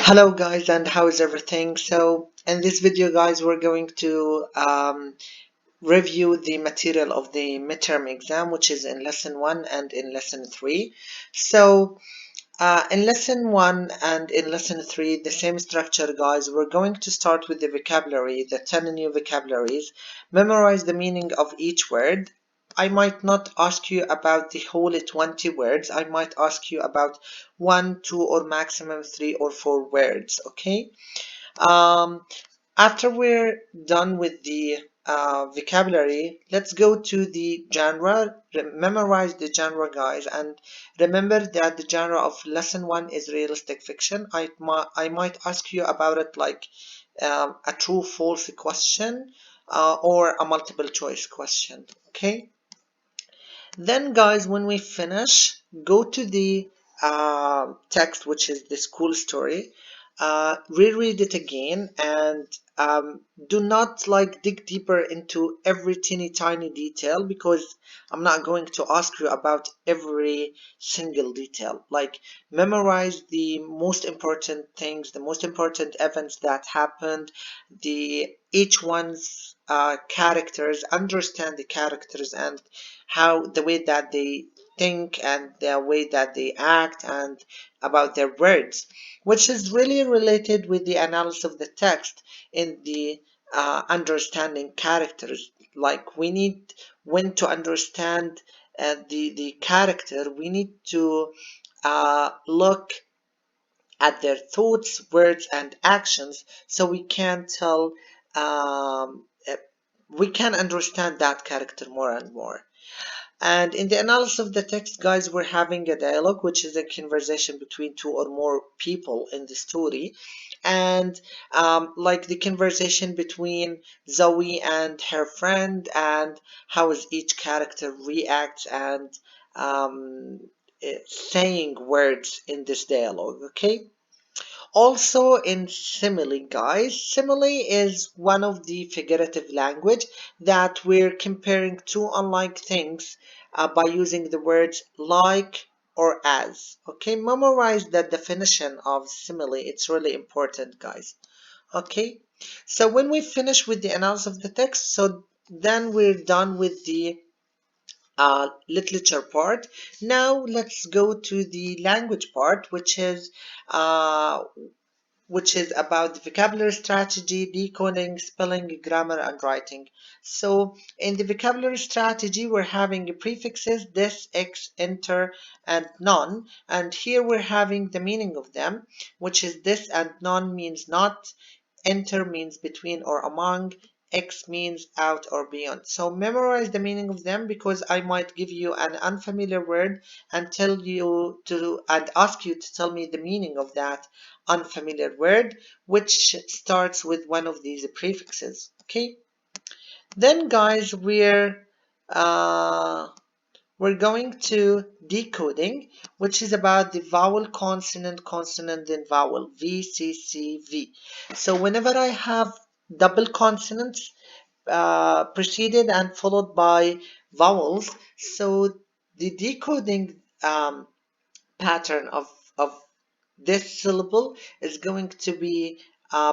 Hello guys, and how is everything? So in this video guys we're going to review the material of the midterm exam, which is in lesson 1 and in lesson 3. So in lesson 1 and in lesson 3, the same structure guys. We're going to start with the vocabulary, the 10 new vocabularies, memorize the meaning of each word. I might not ask you about the whole 20 words. I might ask you about 1, 2, or maximum 3 or 4 words, okay? Um, After we're done with the vocabulary, let's go to the genre. Memorize the genre, guys, and remember that the genre of lesson 1 is realistic fiction. I might ask you about it like a true false question or a multiple choice question. Okay. Then, guys, when we finish, go to the text, which is the school story. Reread it again and do not like dig deeper into every teeny tiny detail because I'm not going to ask you about every single detail. Like, memorize the most important things, the most important events that happened, the each one's characters, understand the characters and how the way that they think and the way that they act and about their words, which is really related with the analysis of the text in the understanding characters. Like we need, when to understand the character, we need to look at their thoughts, words, and actions so we can tell, we can understand that character more and more. And in the analysis of the text, guys, we're having a dialogue, which is a conversation between two or more people in the story. And like the conversation between Zoe and her friend, and how is each character reacts and um, saying words in this dialogue, okay? Also in simile, guys, simile is one of the figurative language that we're comparing two unlike things by using the words like or as. Okay, memorize the definition of simile. It's really important, guys. Okay, so when we finish with the analysis of the text, so then we're done with the literature part. Now let's go to the language part, uh, which is about the vocabulary strategy, decoding, spelling, grammar, and writing. So in the vocabulary strategy, we're having prefixes this, ex, inter, and non. And here we're having the meaning of them, which is this and non means not, enter means between or among, X means out or beyond. So memorize the meaning of them because I might give you an unfamiliar word and tell you to and ask you to tell me the meaning of that unfamiliar word, which starts with one of these prefixes. Okay. Then, guys, we're going to decoding, which is about the vowel, consonant, consonant, then vowel, V, C, C, V. So whenever I have double consonants preceded and followed by vowels, so the decoding pattern of this syllable is going to be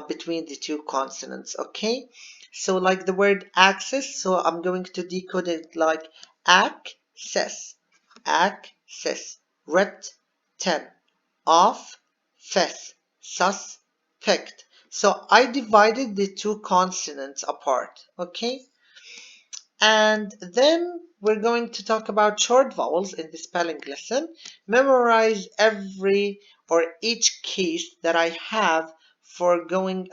between the two consonants, okay? So like the word access, so I'm going to decode it like access, access, ret, ten, off, fess, suspect. So I divided the two consonants apart, okay? And then we're going to talk about short vowels in the spelling lesson. Memorize every or each case that I have for going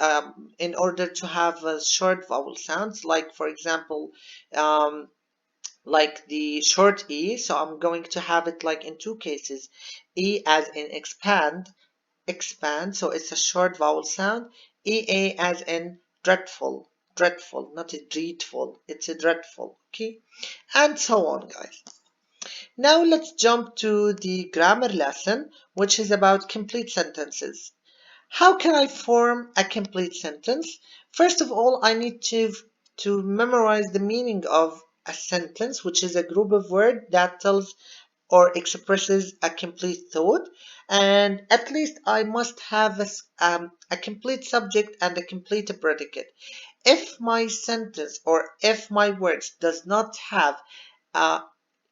in order to have short vowel sounds. Like for example, um, like the short E. So I'm going to have it like in two cases. E as in expand, expand, so it's a short vowel sound. EA as in dreadful, dreadful, not a dreadful, it's a dreadful, okay? And so on, guys. Now let's jump to the grammar lesson, which is about complete sentences. How can I form a complete sentence? First of all, I need to memorize the meaning of a sentence, which is a group of words that tells or expresses a complete thought, and at least I must have a complete subject and a complete predicate. If my sentence or if my words does not have uh,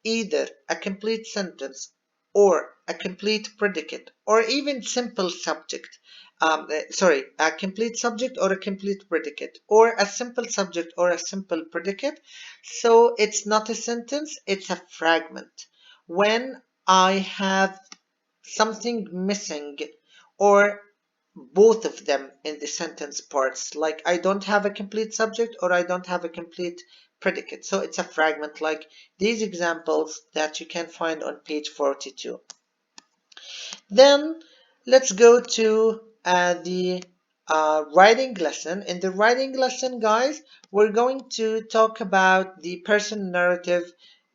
either a complete sentence or a complete predicate or even simple subject, sorry, a complete subject or a complete predicate or a simple subject or a simple predicate, so it's not a sentence, it's a fragment. When I have something missing or both of them in the sentence parts, like I don't have a complete subject or I don't have a complete predicate, so it's a fragment, like these examples that you can find on page 42. Then let's go to the writing lesson. In the writing lesson, guys, we're going to talk about the person narrative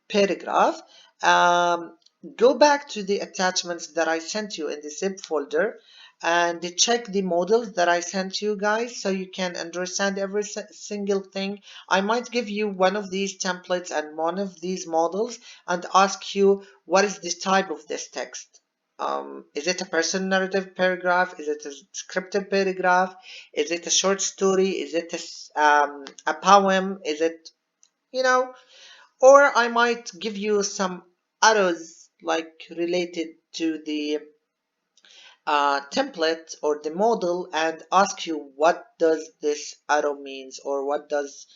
paragraph. Um, Go back to the attachments that I sent you in the zip folder and check the models that I sent you guys so you can understand every single thing. I might give you one of these templates and one of these models and ask you what is the type of this text. Is it a person narrative paragraph? Is it a scripted paragraph? Is it a short story? Is it a poem? Is it, you know, or I might give you some arrows like related to the template or the model and ask you what does this arrow means or what does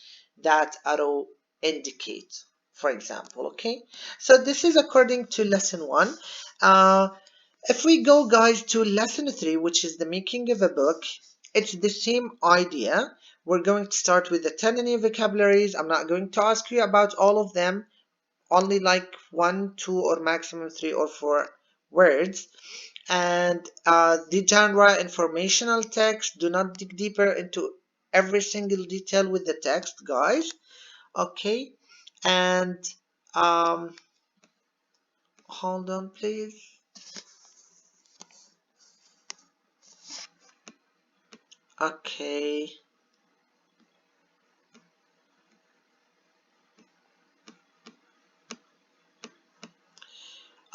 that arrow indicate, for example. Okay, so this is according to lesson 1. If we go, guys, to lesson 3, which is the making of a book, it's the same idea. We're going to start with the 10 new vocabularies. I'm not going to ask you about all of them, only like 1, 2, or maximum 3 or 4 words. And the genre, informational text. Do not dig deeper into every single detail with the text, guys. Okay, and um, hold on, please. Okay.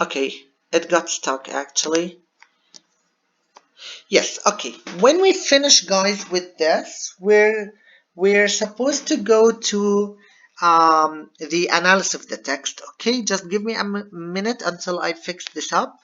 Okay, it got stuck actually. Yes, okay. When we finish, guys, with this, we're supposed to go to the analysis of the text. Okay, just give me a minute until I fix this up.